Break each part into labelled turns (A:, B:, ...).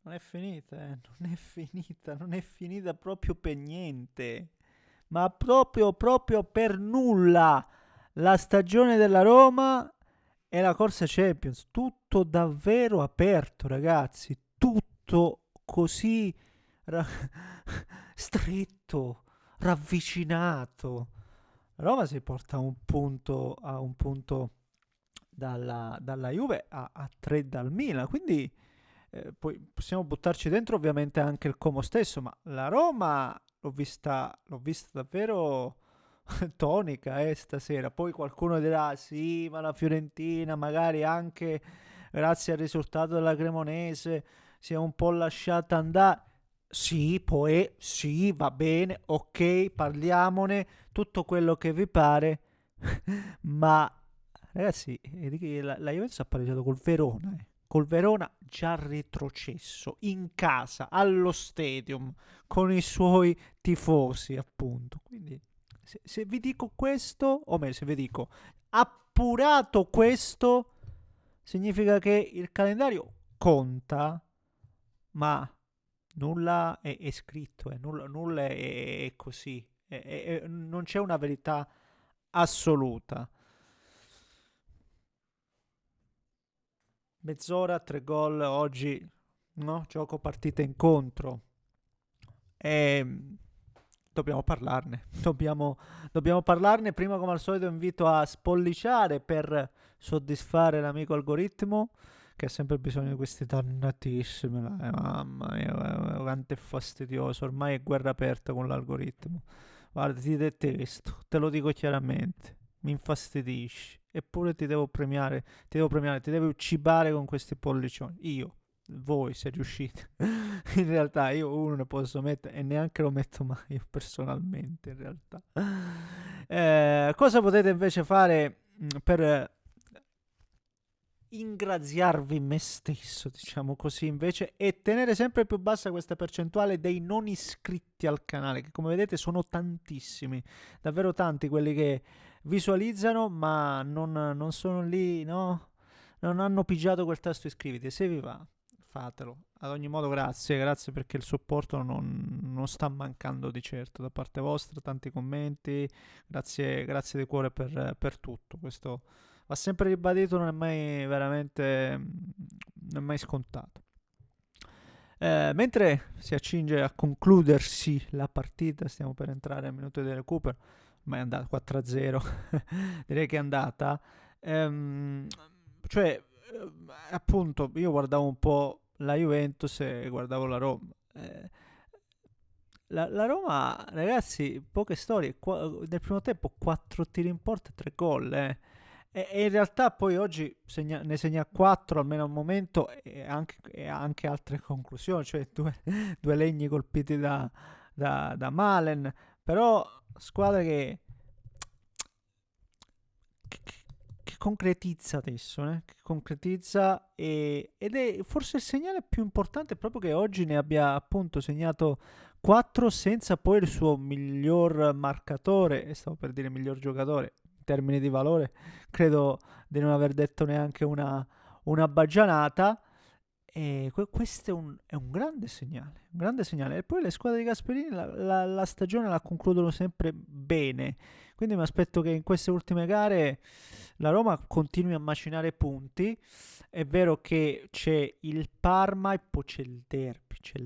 A: Non è finita, non è finita, non è finita proprio per niente. Ma proprio per nulla. La stagione della Roma e la corsa Champions, tutto davvero aperto, ragazzi. Tutto così ra- stretto, ravvicinato. Roma si porta a un punto dalla Juve a 3 dal Milan, quindi poi possiamo buttarci dentro ovviamente anche il Como stesso, ma la Roma l'ho vista davvero tonica stasera. Poi qualcuno dirà sì, ma la Fiorentina magari anche grazie al risultato della Cremonese si è un po' lasciata andare. Sì, poi sì, va bene, ok, parliamone, tutto quello che vi pare, ma ragazzi, la Juventus ha pareggiato col Verona, col Verona già retrocesso, in casa, allo stadium, con i suoi tifosi, appunto. Quindi, se vi dico questo, o meglio, se vi dico appurato questo, significa che il calendario conta, ma nulla è scritto, nulla è così. Non c'è una verità assoluta. Mezz'ora, 3 gol oggi, no? Gioco partita incontro. E dobbiamo parlarne. Dobbiamo parlarne. Prima, come al solito, invito a spolliciare per soddisfare l'amico algoritmo, che ha sempre bisogno di questi dannatissimi. Mamma mia, quanto è fastidioso. Ormai è guerra aperta con l'algoritmo. Guarda, ti detesto, te lo dico chiaramente. Mi infastidisci. Eppure ti devo uccibare con questi pollicioni. Io, voi se riuscite. In realtà io uno ne posso mettere e neanche lo metto mai io personalmente in realtà. Cosa potete invece fare per ingraziarvi me stesso, diciamo così, invece, e tenere sempre più bassa questa percentuale dei non iscritti al canale, che come vedete sono tantissimi, davvero tanti quelli che visualizzano, ma non sono lì, no? Non hanno pigiato quel tasto iscriviti. Se vi va, fatelo. Ad ogni modo, grazie perché il supporto non sta mancando di certo da parte vostra, tanti commenti, grazie di cuore per tutto. Questo va sempre ribadito, non è mai veramente, non è mai scontato. Mentre si accinge a concludersi la partita, stiamo per entrare al minuto di recupero, ma è andata 4-0, direi che è andata. Ehm, cioè, appunto, io guardavo un po' la Juventus e guardavo la Roma. La Roma, ragazzi, poche storie. Nel primo tempo 4 tiri in porta e 3 gol. E in realtà poi oggi ne segna 4 almeno al momento e anche altre conclusioni, cioè due legni colpiti da Malen. Però squadra che concretizza adesso, che concretizza ed è forse il segnale più importante proprio che oggi ne abbia appunto segnato 4 senza poi il suo miglior marcatore, e stavo per dire miglior giocatore, in termini di valore, credo di non aver detto neanche una baggianata. E questo è un grande segnale, un grande segnale. E poi le squadre di Gasperini la stagione la concludono sempre bene. Quindi mi aspetto che in queste ultime gare la Roma continui a macinare punti. È vero che c'è il Parma e poi c'è il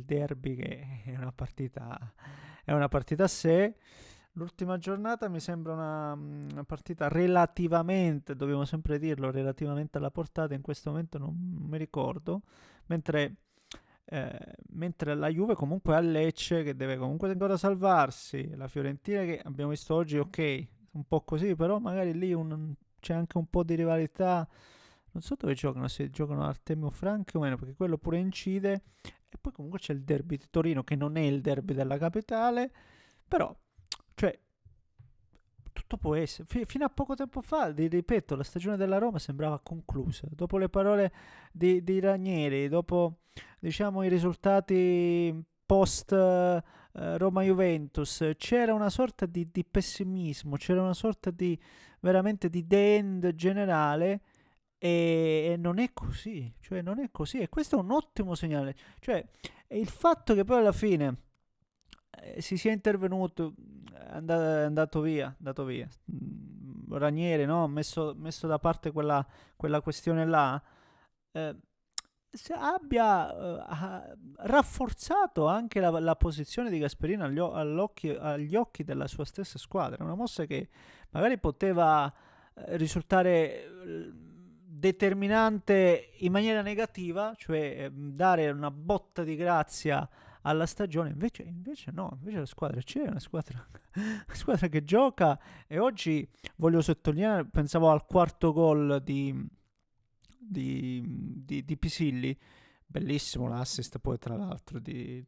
A: derby che è una partita a sé. L'ultima giornata mi sembra una partita relativamente, dobbiamo sempre dirlo, relativamente alla portata, in questo momento non mi ricordo, mentre, mentre la Juve comunque ha Lecce che deve comunque ancora salvarsi, la Fiorentina che abbiamo visto oggi, ok, un po' così, però magari lì c'è anche un po' di rivalità, non so dove giocano, se giocano Artemio Franchi o meno, perché quello pure incide, e poi comunque c'è il derby di Torino che non è il derby della capitale, però, cioè, tutto può essere. Fino a poco tempo fa, ripeto, la stagione della Roma sembrava conclusa. Dopo le parole di Ranieri, dopo diciamo i risultati post Roma-Juventus, c'era una sorta di pessimismo, c'era una sorta di veramente di the end generale. e non è così, cioè non è così, e questo è un ottimo segnale, cioè il fatto che poi alla fine si sia intervenuto, è andato via. Ranieri, no? Messo da parte quella questione là, eh, se abbia rafforzato anche la posizione di Gasperini agli occhi della sua stessa squadra. Una mossa che magari poteva risultare determinante in maniera negativa, cioè dare una botta di grazia alla stagione, invece no, invece la squadra c'è, una squadra, una squadra che gioca, e oggi voglio sottolineare, pensavo al quarto gol di Pisilli, bellissimo l'assist poi tra l'altro di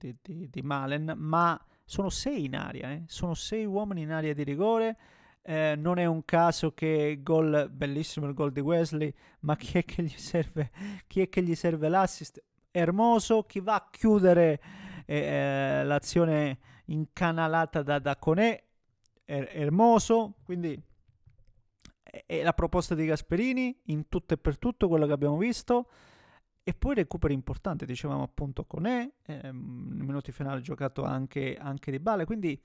A: Malen, ma sono 6 in aria, sono 6 uomini in area di rigore. Non è un caso che gol, bellissimo il gol di Wesley, ma chi è che gli serve, chi è che gli serve l'assist? Hermoso, chi va a chiudere l'azione incanalata da Conè, Hermoso, quindi è la proposta di Gasperini in tutto e per tutto quello che abbiamo visto. E poi recuperi importanti, dicevamo appunto Conè, nei minuti finali ha giocato anche Di Bale, quindi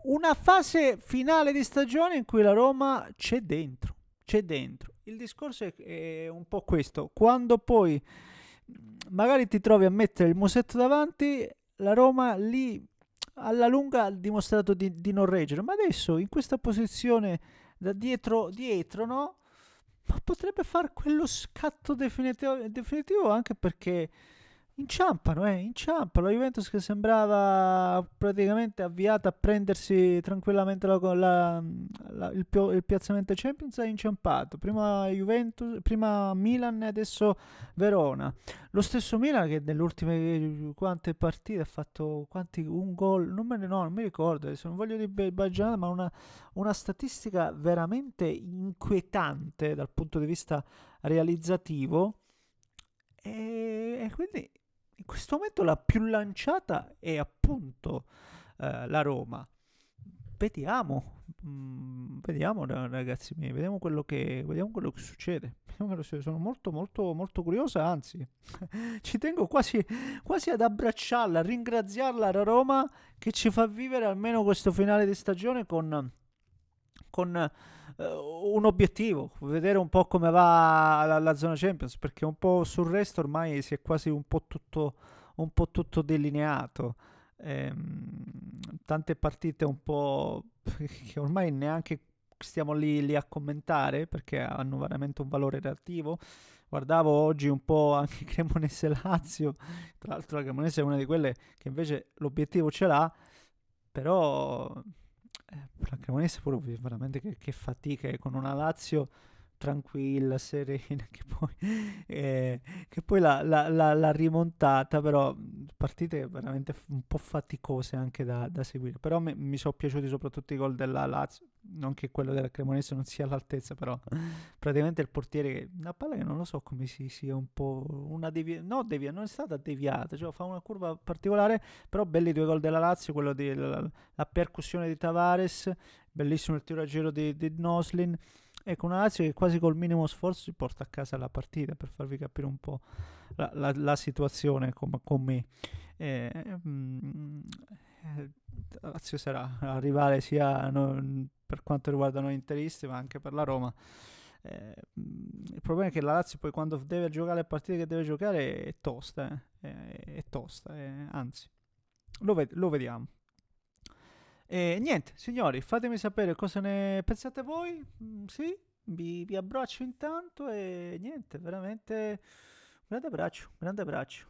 A: una fase finale di stagione in cui la Roma c'è dentro. Il discorso è un po' questo: quando poi magari ti trovi a mettere il musetto davanti, la Roma lì alla lunga ha dimostrato di non reggere, ma adesso in questa posizione da dietro, no? Ma potrebbe fare quello scatto definitivo, anche perché inciampano. La Juventus che sembrava praticamente avviata a prendersi tranquillamente il piazzamento Champions, ha inciampato. Prima Juventus, prima Milan e adesso Verona. Lo stesso Milan che nelle ultime quante partite ha fatto un gol, non mi ricordo, adesso non voglio dire baggianata, ma una statistica veramente inquietante dal punto di vista realizzativo. E quindi in questo momento la più lanciata è appunto la Roma. Vediamo ragazzi miei, vediamo quello che succede. Sono molto molto molto curiosa, anzi ci tengo quasi ad abbracciarla, a ringraziarla la Roma che ci fa vivere almeno questo finale di stagione con un obiettivo, vedere un po' come va la zona Champions, perché un po' sul resto ormai si è quasi un po' tutto delineato. Tante partite un po' che ormai neanche stiamo lì a commentare perché hanno veramente un valore relativo. Guardavo oggi un po' anche Cremonese Lazio, tra l'altro la Cremonese è una di quelle che invece l'obiettivo ce l'ha, però la Cremonese pure veramente che fatica, con una Lazio tranquilla, serena, che poi l'ha rimontata, però partite veramente un po' faticose anche da seguire. Però mi sono piaciuti soprattutto i gol della Lazio, non che quello della Cremonese non sia all'altezza, però praticamente il portiere, una palla che non lo so come sia un po' una non è stata deviata, cioè fa una curva particolare, però belli 2 gol della Lazio, quello la percussione di Tavares, bellissimo il tiro a giro di Noslin. Ecco, una Lazio che quasi col minimo sforzo si porta a casa la partita, per farvi capire un po' la situazione con me. La Lazio sarà la rivale sia per quanto riguarda noi interisti, ma anche per la Roma. Il problema è che la Lazio poi quando deve giocare le partite che deve giocare è tosta, è tosta, anzi, lo vediamo. E niente, signori, fatemi sapere cosa ne pensate voi. Sì, vi abbraccio intanto e niente, veramente grande abbraccio, grande abbraccio.